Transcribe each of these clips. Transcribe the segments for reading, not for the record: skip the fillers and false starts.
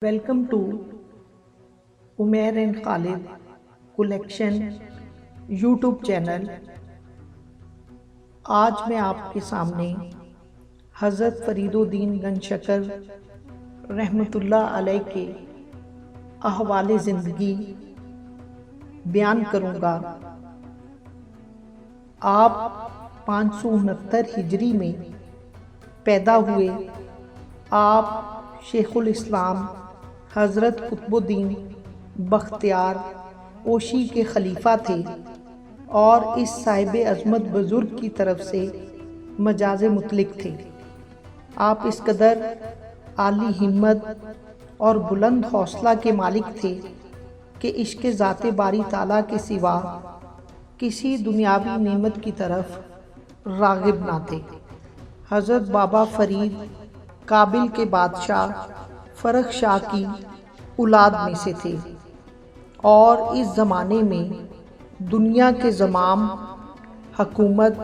Welcome to Umair and Khalid collection YouTube channel. آج میں آپ کے سامنے حضرت فرید الدین گنج شکر رحمۃ اللہ علیہ کے احوال زندگی بیان کروں گا۔ آپ 569 ہجری میں پیدا ہوئے۔ آپ شیخ الاسلام حضرت قطب الدین بختیار اوشی کے خلیفہ تھے اور اس صاحب عظمت بزرگ کی طرف سے مجاز مطلق تھے۔ آپ اس قدر عالی ہمت اور بلند حوصلہ کے مالک تھے کہ عشق ذات باری تعالیٰ کے سوا کسی دنیاوی نعمت کی طرف راغب نہ تھے۔ حضرت بابا فرید کابل کے بادشاہ فرخ شاہ کی اولاد میں سے تھے اور اس زمانے میں دنیا کے زمام حکومت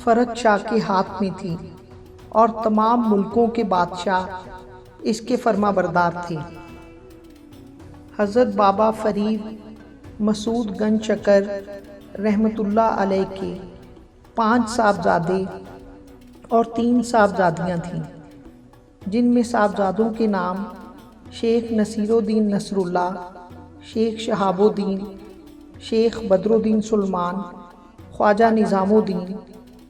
فرخ شاہ کے ہاتھ میں تھی اور تمام ملکوں کے بادشاہ اس کے فرما بردار تھے۔ حضرت بابا فرید مسعود گنج شکر رحمۃ اللہ علیہ کے 5 صاحبزادے اور 3 صاحبزادیاں تھیں، جن میں صاحبزادوں کے نام شیخ نصیر الدین نصر اللہ، شیخ شہاب الدین، شیخ بدر الدین سلمان، خواجہ نظام الدین،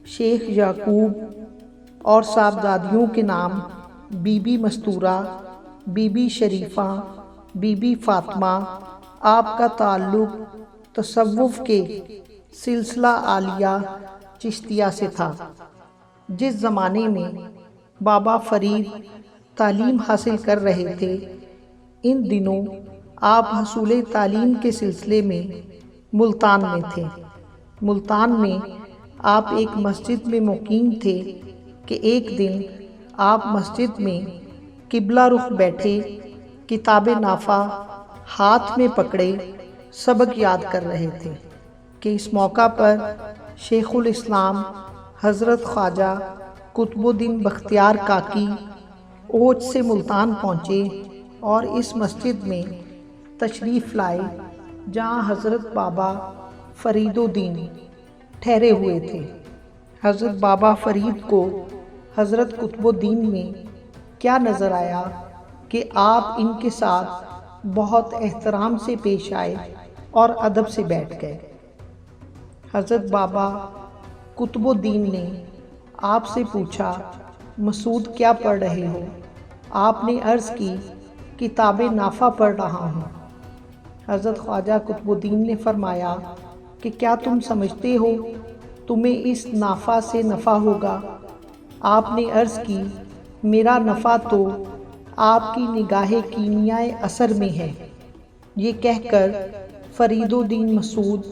شیخ یعقوب اور صاحبزادیوں کے نام بی بی مستورہ، بی بی شریفہ، بی بی فاطمہ۔ آپ کا تعلق تصوف کے سلسلہ عالیہ چشتیہ سے تھا۔ جس زمانے میں بابا فرید تعلیم حاصل کر رہے تھے، ان دنوں آپ حصول تعلیم کے سلسلے میں ملتان میں تھے۔ ملتان میں آپ ایک مسجد میں مقیم تھے کہ ایک دن آپ مسجد میں قبلہ رخ بیٹھے کتاب نافع ہاتھ میں پکڑے سبق یاد کر رہے تھے کہ اس موقع پر شیخ الاسلام حضرت خواجہ قطب الدین بختیار کاکی اوج سے ملتان پہنچے اور اس مسجد میں تشریف لائے جہاں حضرت بابا فرید الدین ٹھہرے ہوئے تھے۔ حضرت بابا فرید کو حضرت قطب الدین میں کیا نظر آیا کہ آپ ان کے ساتھ بہت احترام سے پیش آئے اور ادب سے بیٹھ گئے۔ حضرت بابا قطب الدین نے آپ سے پوچھا، مسعود کیا پڑھ رہے ہو؟ آپ نے عرض کی، کتاب نافع پڑھ رہا ہوں۔ حضرت خواجہ قطب الدین نے فرمایا کہ کیا تم سمجھتے ہو تمہیں اس نافع سے نفع ہوگا؟ آپ نے عرض کی، میرا نفع تو آپ کی نگاہ کیمیائے اثر میں ہے۔ یہ کہہ کر فرید الدین مسعود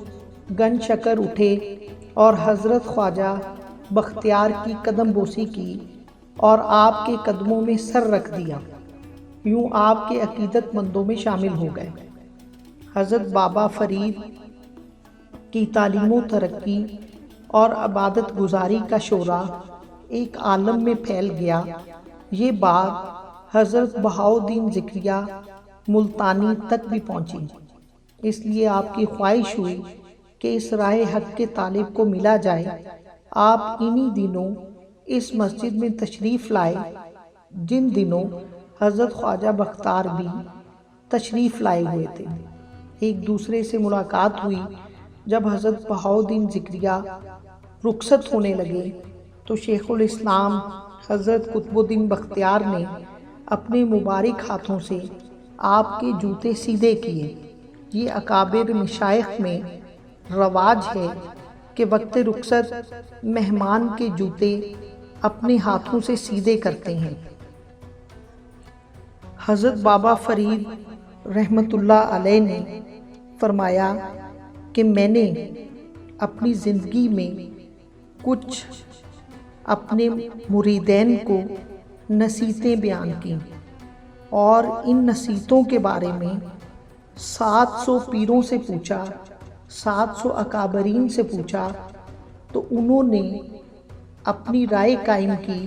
گنج شکر اٹھے اور حضرت خواجہ بختیار کی قدم بوسی کی اور آپ کے قدموں میں سر رکھ دیا۔ یوں آپ کے عقیدت مندوں میں شامل ہو گئے۔ حضرت بابا فرید کی تعلیم و ترقی اور عبادت گزاری کا شعلہ ایک عالم میں پھیل گیا۔ یہ بات حضرت بہاؤالدین ذکریہ ملتانی تک بھی پہنچی۔ اس لیے آپ کی خواہش ہوئی کہ اس راہ حق کے طالب کو ملا جائے۔ آپ انہی دنوں اس مسجد میں تشریف لائے جن دنوں حضرت خواجہ بختیار بھی تشریف لائے ہوئے تھے۔ ایک دوسرے سے ملاقات ہوئی۔ جب حضرت بہاؤالدین ذکریہ رخصت ہونے لگے تو شیخ الاسلام حضرت قطب الدین بختیار نے اپنے مبارک ہاتھوں سے آپ کے جوتے سیدھے کیے۔ یہ اکابر مشائخ میں رواج ہے کہ وقت رخصت مہمان کے جوتے اپنے ہاتھوں سے سیدھے کرتے ہیں۔ حضرت بابا فرید رحمۃ اللہ علیہ نے فرمایا کہ میں نے اپنی زندگی میں کچھ اپنے مریدین کو نصیحتیں بیان کیں اور ان نصیحتوں کے بارے میں 700 پیروں سے پوچھا، 700 اکابرین سے پوچھا، تو انہوں نے اپنی رائے قائم کی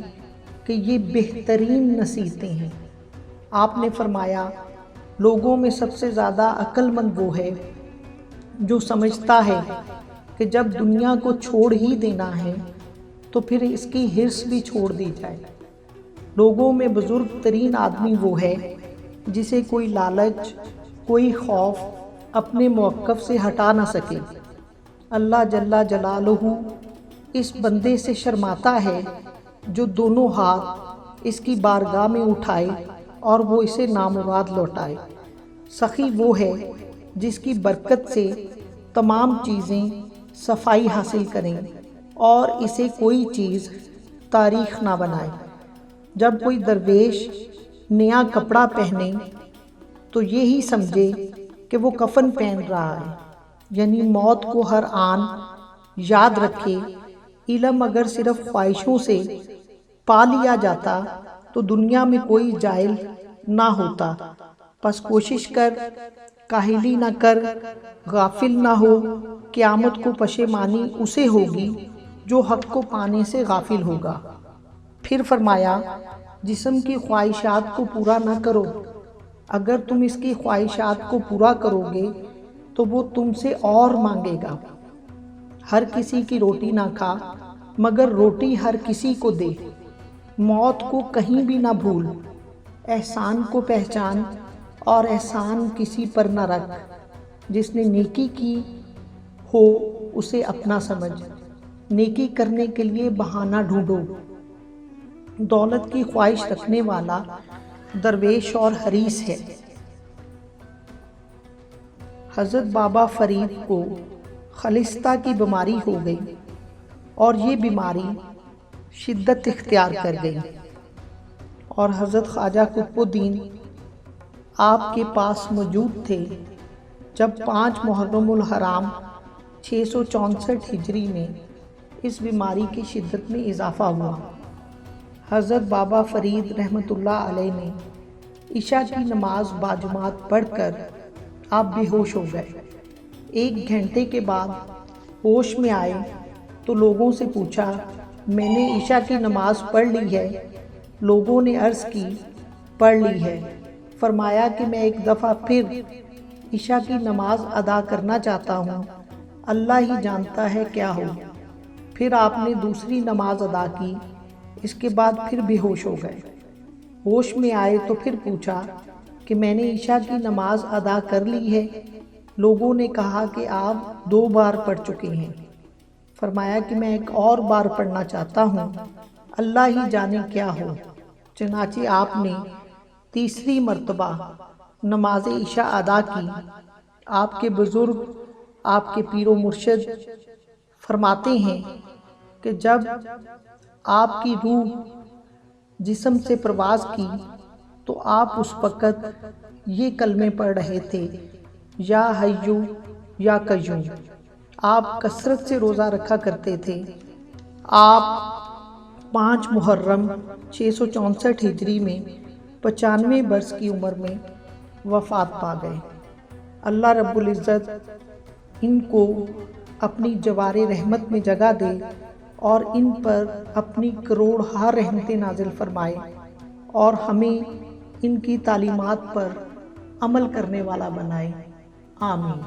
کہ یہ بہترین نصیحتیں ہیں۔ آپ نے فرمایا لوگوں میں سب سے زیادہ عقل مند وہ ہے جو سمجھتا ہے کہ جب دنیا کو چھوڑ ہی دینا ہے تو پھر اس کی ہرس بھی چھوڑ دی جائے۔ لوگوں میں بزرگ ترین آدمی وہ ہے جسے کوئی لالچ، کوئی خوف اپنے موقف سے ہٹا نہ سکے۔ اللہ جل جلالہ اس بندے سے شرماتا ہے جو دونوں ہاتھ اس کی بارگاہ میں اٹھائے اور وہ اسے نامراد لوٹائے۔ سخی وہ ہے جس کی برکت سے تمام چیزیں صفائی حاصل کریں اور اسے کوئی چیز تاریخ نہ بنائے۔ جب کوئی درویش نیا کپڑا پہنے تو یہی سمجھے کہ وہ کفن پہن رہا ہے، یعنی موت کو ہر آن یاد رکھے۔ علم اگر صرف خواہشوں سے پا لیا جاتا تو دنیا میں کوئی جاہل نہ ہوتا۔ پس کوشش کر، کاہلی نہ کر، غافل نہ ہو۔ قیامت کو پشیمانی اسے ہوگی جو حق کو پانے سے غافل ہوگا۔ پھر فرمایا جسم کی خواہشات کو پورا نہ کرو، اگر تم اس کی خواہشات کو پورا کرو گے تو وہ تم سے اور مانگے گا۔ ہر کسی کی روٹی نہ کھا مگر روٹی ہر کسی کو دے۔ موت کو کہیں بھی نہ بھول، احسان کو پہچان اور احسان کسی پر نہ رکھ۔ جس نے نیکی کی ہو اسے اپنا سمجھ، نیکی کرنے کے لیے بہانہ ڈھونڈو۔ دولت کی خواہش رکھنے والا درویش اور حریص ہے۔ حضرت بابا فرید کو خالصتا کی بیماری ہو گئی اور یہ بیماری شدت اختیار کر گئی، اور حضرت خواجہ قطب الدین آپ کے پاس موجود تھے جب 5 محرم الحرام 664 ہجری میں اس بیماری کی شدت میں اضافہ ہوا۔ حضرت بابا فرید رحمۃ اللہ علیہ نے عشاء کی نماز باجماعت پڑھ کر آپ بے ہوش ہو گئے۔ 1 گھنٹے کے بعد ہوش میں آئے تو لوگوں سے پوچھا، میں نے عشاء کی نماز پڑھ لی ہے؟ لوگوں نے عرض کی، پڑھ لی ہے۔ فرمایا کہ میں ایک دفعہ پھر عشاء کی نماز ادا کرنا چاہتا ہوں، اللہ ہی جانتا ہے کیا ہو۔ پھر آپ نے دوسری نماز ادا کی، اس کے بعد پھر بے ہوش ہو گئے۔ ہوش میں آئے تو پھر پوچھا کہ میں نے عشاء کی نماز ادا کر لی ہے؟ لوگوں نے کہا کہ آپ 2 بار پڑھ چکے ہیں۔ فرمایا کہ میں ایک اور بار پڑھنا چاہتا ہوں، اللہ ہی جانے کیا ہو۔ چنانچہ آپ نے تیسری مرتبہ نماز عشاء ادا کی۔ آپ کے بزرگ، آپ کے پیر و مرشد فرماتے ہیں کہ جب آپ کی روح جسم سے پرواز کی تو آپ اس وقت یہ کلمے پڑھ رہے تھے، یا حیو یا قیوم۔ آپ کثرت سے روزہ رکھا کرتے تھے۔ آپ 5 محرم 664 ہجری میں 95 برس کی عمر میں وفات پا گئے۔ اللہ رب العزت ان کو اپنی جوار رحمت میں جگہ دے اور ان پر اپنی کروڑہا رحمتیں نازل فرمائے، اور ہمیں ان کی تعلیمات پر عمل کرنے والا بنائے۔ آمین۔